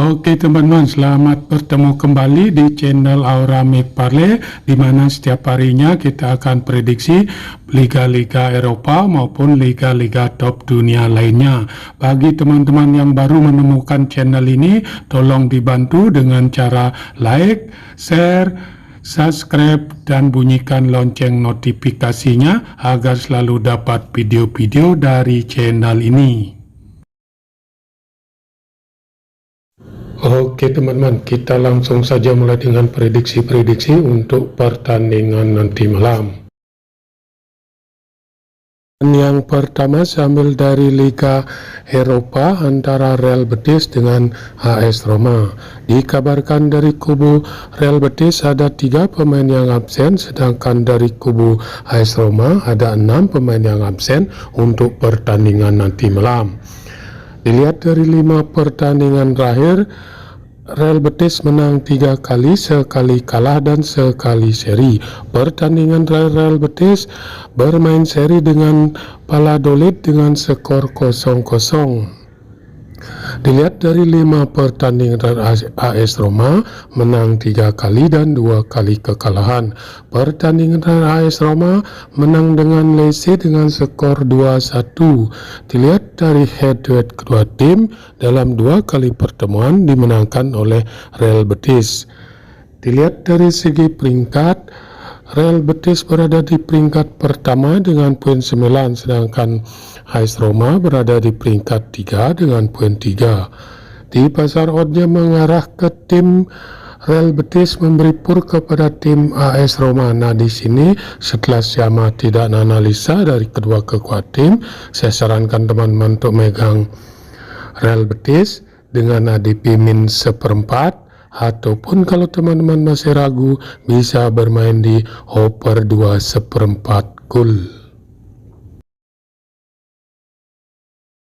Oke teman-teman, selamat bertemu kembali di channel Aura McParley, di mana setiap harinya kita akan prediksi liga-liga Eropa maupun liga-liga top dunia lainnya. Bagi teman-teman yang baru menemukan channel ini, tolong dibantu dengan cara like, share, subscribe, dan bunyikan lonceng notifikasinya agar selalu dapat video-video dari channel ini. Oke teman-teman, kita langsung saja mulai dengan prediksi-prediksi untuk pertandingan nanti malam. Yang pertama sambil dari Liga Eropa antara Real Betis dengan AS Roma. Dikabarkan dari kubu Real Betis ada 3 pemain yang absen, sedangkan dari kubu AS Roma ada 6 pemain yang absen untuk pertandingan nanti malam. Dilihat dari 5 pertandingan terakhir, Real Betis menang 3 kali, sekali kalah dan sekali seri. Pertandingan terakhir Real Betis bermain seri dengan Valladolid dengan skor 0-0. Dilihat dari 5 pertandingan terakhir, AS Roma menang 3 kali dan 2 kali kekalahan. Pertandingan terakhir AS Roma menang dengan Lecce dengan skor 2-1. Dilihat dari head-to-head kedua tim, dalam 2 kali pertemuan dimenangkan oleh Real Betis. Dilihat dari segi peringkat, Real Betis berada di peringkat pertama dengan poin 9, sedangkan AS Roma berada di peringkat 3 dengan poin 3. Di pasar oddnya mengarah ke tim Real Betis memberi pur kepada tim AS Roma. Nah, di sini setelah Syama tidak analisa dari kedua kekuatan tim, saya sarankan teman-teman untuk megang Real Betis dengan ADP min 1/4. Ataupun kalau teman-teman masih ragu, bisa bermain di over 2/4 gol.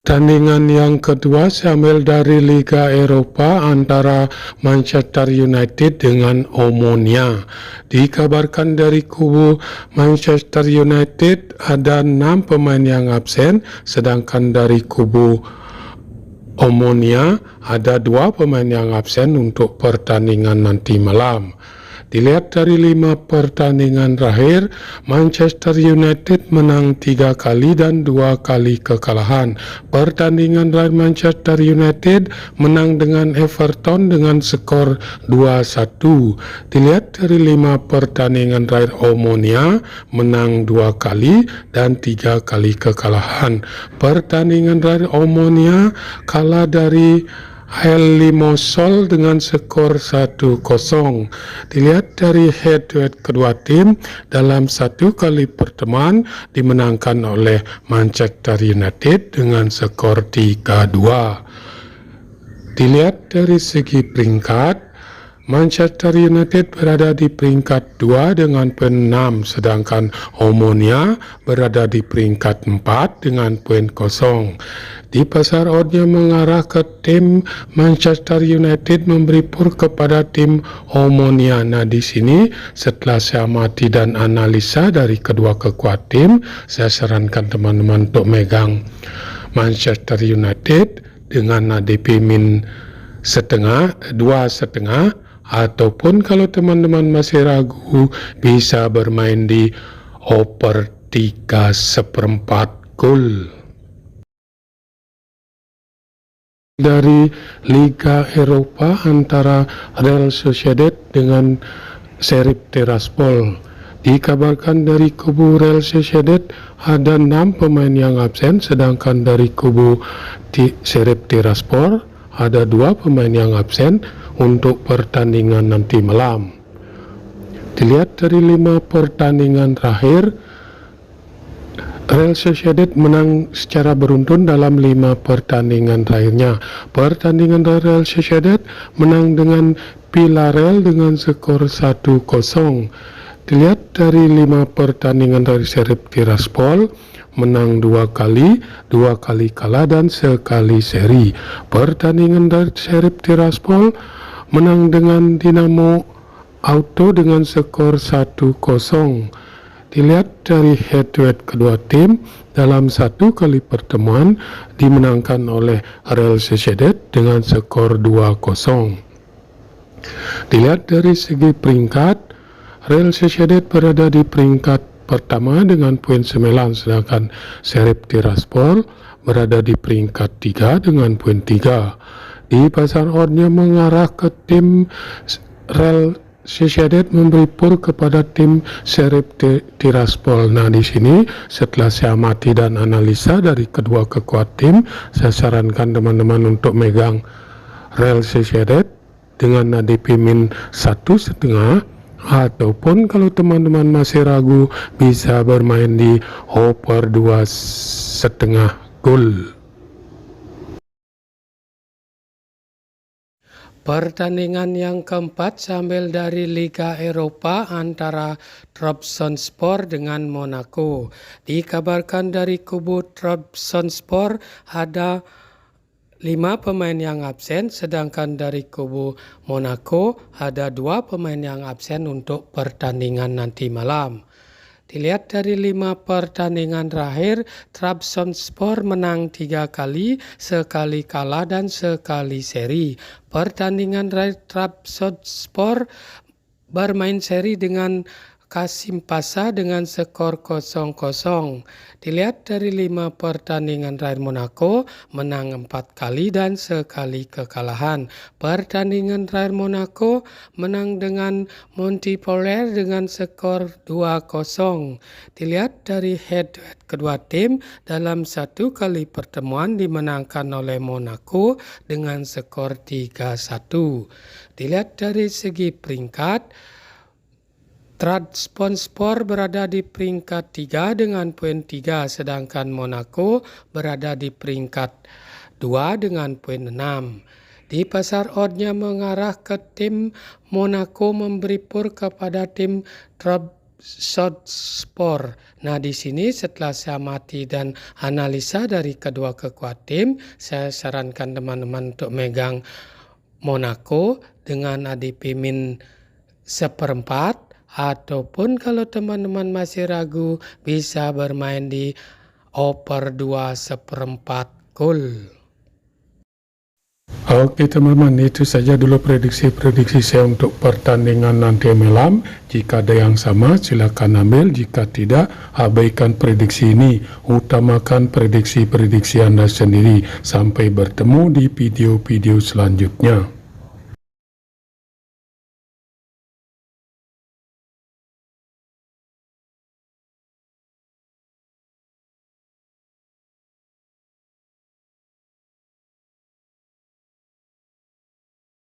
Pertandingan yang kedua sambil dari Liga Eropa antara Manchester United dengan Omonia. Dikabarkan dari kubu Manchester United ada 6 pemain yang absen, sedangkan dari kubu Omonia ada 2 pemain yang absen untuk pertandingan nanti malam. Dilihat dari 5 pertandingan terakhir, Manchester United menang 3 kali dan 2 kali kekalahan. Pertandingan terakhir Manchester United menang dengan Everton dengan skor 2-1. Dilihat dari 5 pertandingan terakhir, Omonia menang 2 kali dan 3 kali kekalahan. Pertandingan terakhir Omonia kalah dari El Limassol dengan skor 1-0. Dilihat dari head-to-head kedua tim, dalam 1 kali pertemuan dimenangkan oleh Manchester United dengan skor 3-2. Dilihat dari segi peringkat, Manchester United berada di peringkat 2 dengan poin 6, sedangkan Omonia berada di peringkat 4 dengan poin 0. Di pasar oddnya mengarah ke tim Manchester United memberi pur kepada tim Omonia. Nah, di sini setelah saya amati dan analisa dari kedua kekuatan tim, saya sarankan teman-teman untuk megang Manchester United dengan ADP min 2,5, ataupun kalau teman-teman masih ragu, bisa bermain di over 3/4 gol. Dari Liga Eropa antara Real Sociedad dengan Sheriff Tiraspol. Dikabarkan dari kubu Real Sociedad ada 6 pemain yang absen, sedangkan dari kubu Sheriff Tiraspol ada 2 pemain yang absen untuk pertandingan nanti malam. Dilihat dari 5 pertandingan terakhir, Real Sociedad menang secara beruntun dalam 5 pertandingan terakhirnya. Pertandingan dari Real Sociedad menang dengan Villarreal dengan skor 1-0. Dilihat dari 5 pertandingan dari Sheriff Tiraspol, menang 2 kali, 2 kali kalah dan sekali seri. Pertandingan dari Sheriff Tiraspol menang dengan Dinamo Auto dengan skor 1-0. Dilihat dari head-to-head kedua tim dalam satu kali pertemuan dimenangkan oleh Real Sociedad dengan skor 2-0. Dilihat dari segi peringkat, Real Sociedad berada di peringkat pertama dengan poin 9, sedangkan Sheriff Tiraspol berada di peringkat 3 dengan poin 3. Di pasar oddnya mengarah ke tim Real Sociedad memberi pur kepada tim Sheriff Tiraspol. Nah, di sini setelah saya amati dan analisa dari kedua kekuatan tim, saya sarankan teman-teman untuk megang Real Sociedad dengan ADP min 1,5, ataupun kalau teman-teman masih ragu bisa bermain di over 2,5 gol. Pertandingan yang keempat sambil dari Liga Eropa antara Trabzonspor dengan Monaco. Dikabarkan dari kubu Trabzonspor ada 5 pemain yang absen, sedangkan dari kubu Monaco ada 2 pemain yang absen untuk pertandingan nanti malam. Dilihat dari 5 pertandingan terakhir, Trabzonspor menang 3 kali, sekali kalah dan sekali seri. Pertandingan Trabzonspor bermain seri dengan Kasim Pasa dengan skor 0-0. Dilihat dari 5 pertandingan terakhir, Monaco menang 4 kali dan sekali kekalahan. Pertandingan terakhir Monaco menang dengan Montpellier dengan skor 2-0. Dilihat dari head-to-head kedua tim dalam satu kali pertemuan dimenangkan oleh Monaco dengan skor 3-1. Dilihat dari segi peringkat, Trabzonspor berada di peringkat 3 dengan poin 3, sedangkan Monaco berada di peringkat 2 dengan poin 6. Di pasar oddnya mengarah ke tim Monaco memberi pur kepada tim Trabzonspor. Nah, di sini setelah saya amati dan analisa dari kedua kekuatan tim, saya sarankan teman-teman untuk megang Monaco dengan ADP min 1/4. Ataupun kalau teman-teman masih ragu bisa bermain di over 2/4 gol. Oke teman-teman, itu saja dulu prediksi saya untuk pertandingan nanti malam. Jika ada yang sama silakan ambil, jika tidak abaikan prediksi ini. Utamakan prediksi Anda sendiri. Sampai bertemu di video-video selanjutnya.